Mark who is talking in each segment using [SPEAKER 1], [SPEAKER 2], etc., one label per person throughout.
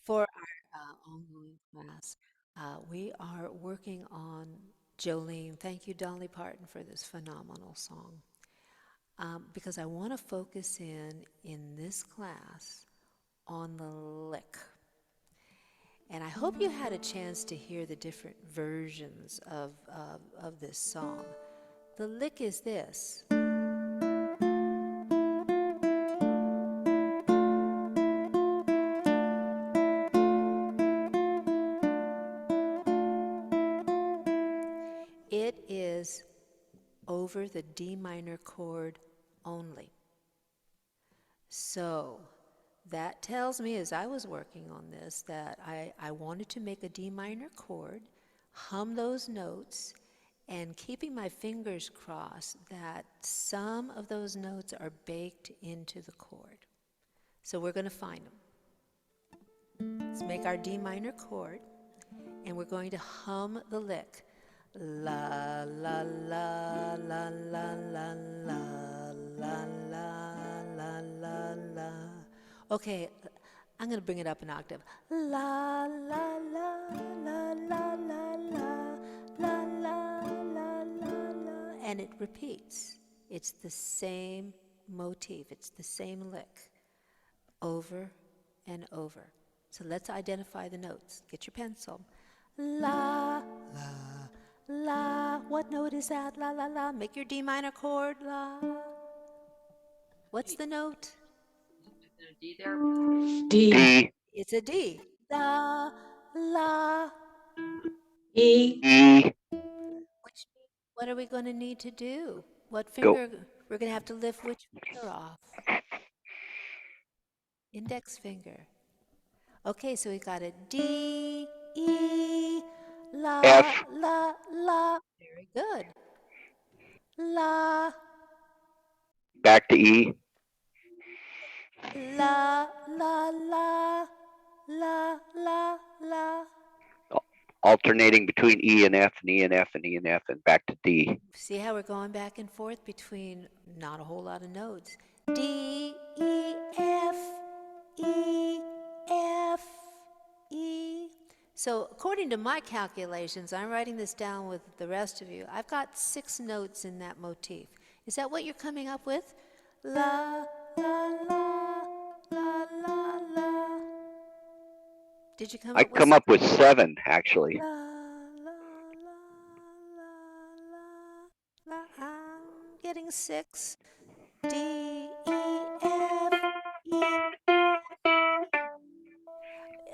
[SPEAKER 1] For our ongoing class, we are working on Jolene. Thank you, Dolly Parton, for this phenomenal song. Because I want to focus in this class on the lick. And I hope you had a chance to hear the different versions of this song. The lick is this. It is over the D minor chord only. So that tells me, as I was working on this, that I wanted to make a D minor chord, hum those notes, and keeping my fingers crossed that some of those notes are baked into the chord. So we're going to find them. Let's make our D minor chord, and we're going to hum the lick. La la la la la la la la la la la la. Okay, I'm going to bring it up an octave. La la la la la la la la la la la, and it repeats. It's the same motif. It's the same lick over and over. So let's identify the notes. Get your pencil. La, la, la. What note is that? La, la, la. Make your D minor chord. La. What's the note?
[SPEAKER 2] D there.
[SPEAKER 3] D,
[SPEAKER 1] It's a D. La, la.
[SPEAKER 3] E,
[SPEAKER 2] E.
[SPEAKER 1] Which, what are we going to need to do? What
[SPEAKER 2] Go.
[SPEAKER 1] finger? We're going to have to lift which finger off? Index finger. Okay, so we got a D, E, la,
[SPEAKER 2] F.
[SPEAKER 1] la, la. Very good. La,
[SPEAKER 2] Back to E.
[SPEAKER 1] la, la, la, la, la, la.
[SPEAKER 2] Alternating between E and F and E and F and E and F and back to D.
[SPEAKER 1] See how we're going back and forth between not a whole lot of notes. D, E, F, E, F, E. So according to my calculations, I'm writing this down with the rest of you. I've got 6 notes in that motif. Is that what you're coming up with? La, la, la, la, la, la. Did you come
[SPEAKER 2] I
[SPEAKER 1] up with
[SPEAKER 2] come up with 7 actually.
[SPEAKER 1] la, la, la, la, la, la? I'm getting 6. D, E, F, E.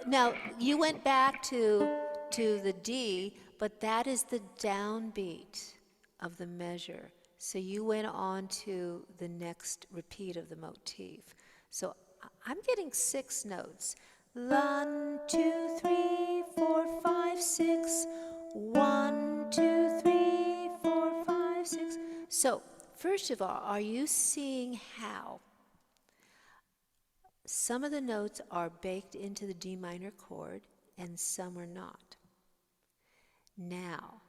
[SPEAKER 1] Now, you went back to the D, but that is the downbeat of the measure. So you went on to the next repeat of the motif. So I'm getting 6 notes. 1, 2, 3, 4, 5, 6. 1, 2, 3, 4, 5, 6. So, first of all, are you seeing how some of the notes are baked into the D minor chord and some are not? Now,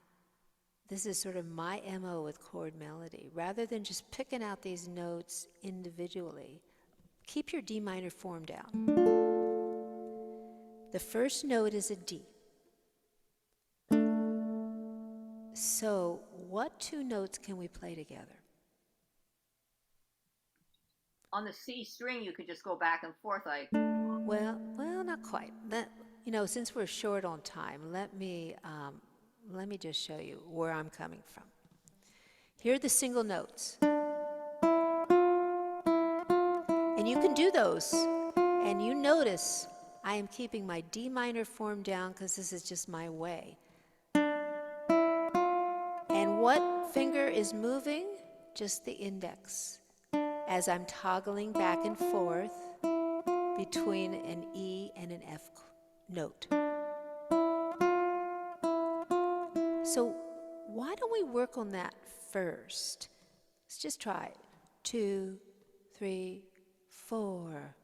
[SPEAKER 1] this is sort of my MO with chord melody. Rather than just picking out these notes individually, keep your D minor form down. The first note is a D. So, what 2 notes can we play together?
[SPEAKER 2] On the C string, you could just go back and forth like.
[SPEAKER 1] Well, not quite. Since we're short on time, let me just show you where I'm coming from. Here are the single notes. And you can do those. And you notice I am keeping my D minor form down because this is just my way. And what finger is moving? Just the index. As I'm toggling back and forth between an E and an F note. So why don't we work on that first? Let's just try it. 2, 3, 4.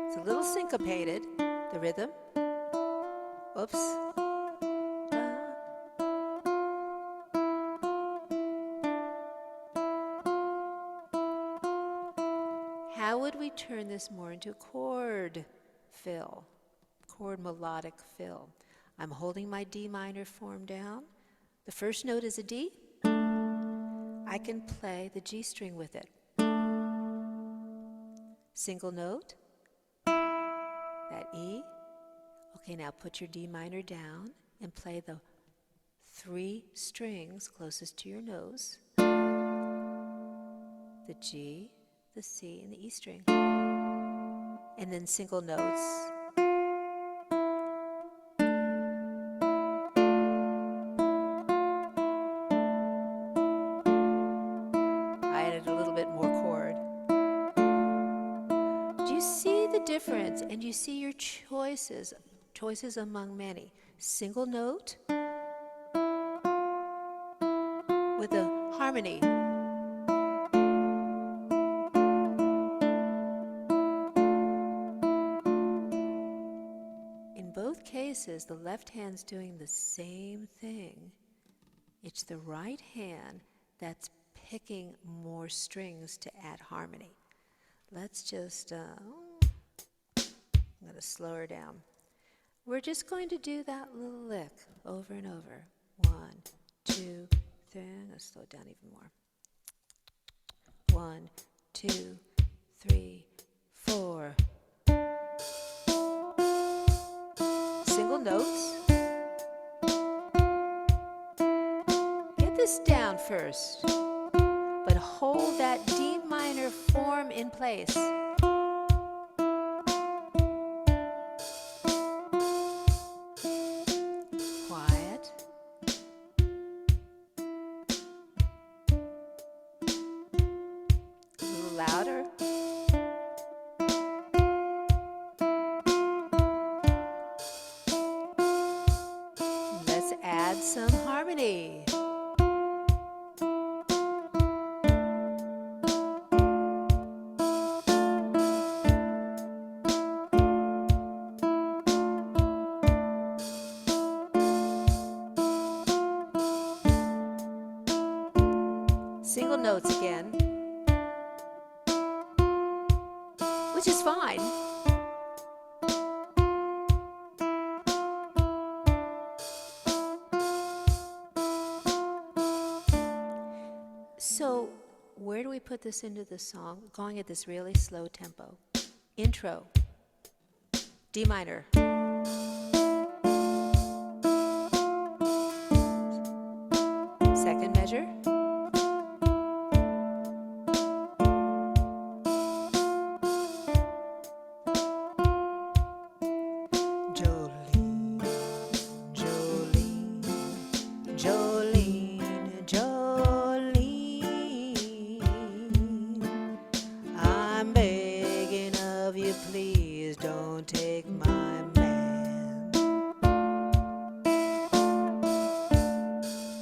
[SPEAKER 1] It's a little syncopated, the rhythm. Oops. How would we turn this more into chord fill, chord melodic fill? I'm holding my D minor form down. The first note is a D. I can play the G string with it. Single note, that E. Okay, now put your D minor down and play the 3 strings closest to your nose. The G, the C, and the E string. And then single notes. I added a little bit more chord. Do you see the difference? And you see your choices among many. Single note with a harmony. In both cases, the left hand's doing the same thing. It's the right hand that's picking more strings to add harmony. Let's just, I'm going to slow her down. We're just going to do that little lick over and over. 1, 2, 3. I'm going to slow it down even more. 1, 2, 3, 4. Single notes. Get this down first, but hold that D minor form in place. Quiet. A little louder. Let's add some harmony. Single notes again, which is fine. So, where do we put this into the song? Going at this really slow tempo. Intro, D minor. Second measure. Jolene, Jolene, Jolene, Jolene. I'm begging of you, please don't take my man.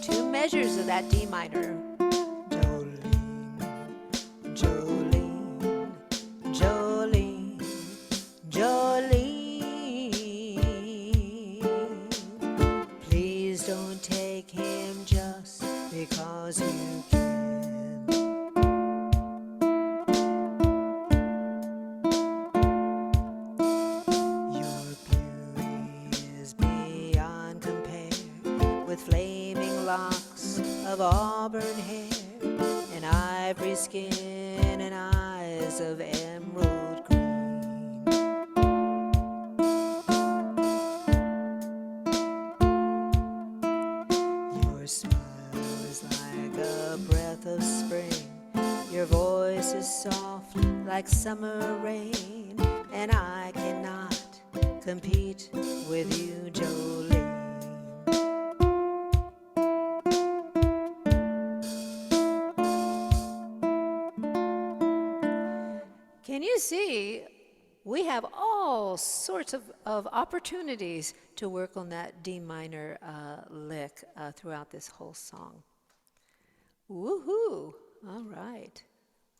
[SPEAKER 1] 2 measures of that D minor. Jolene, Jolene, Jolene, Jolene. Please don't take him just because you can. Your beauty is beyond compare, with flaming locks of auburn hair, and ivory skin and eyes of emerald green. Your smile is like a breath of spring, your voice is soft like summer rain, and I cannot compete with you, Jolene. Can you see, we have all sorts of opportunities to work on that D minor lick throughout this whole song. Woohoo! All right.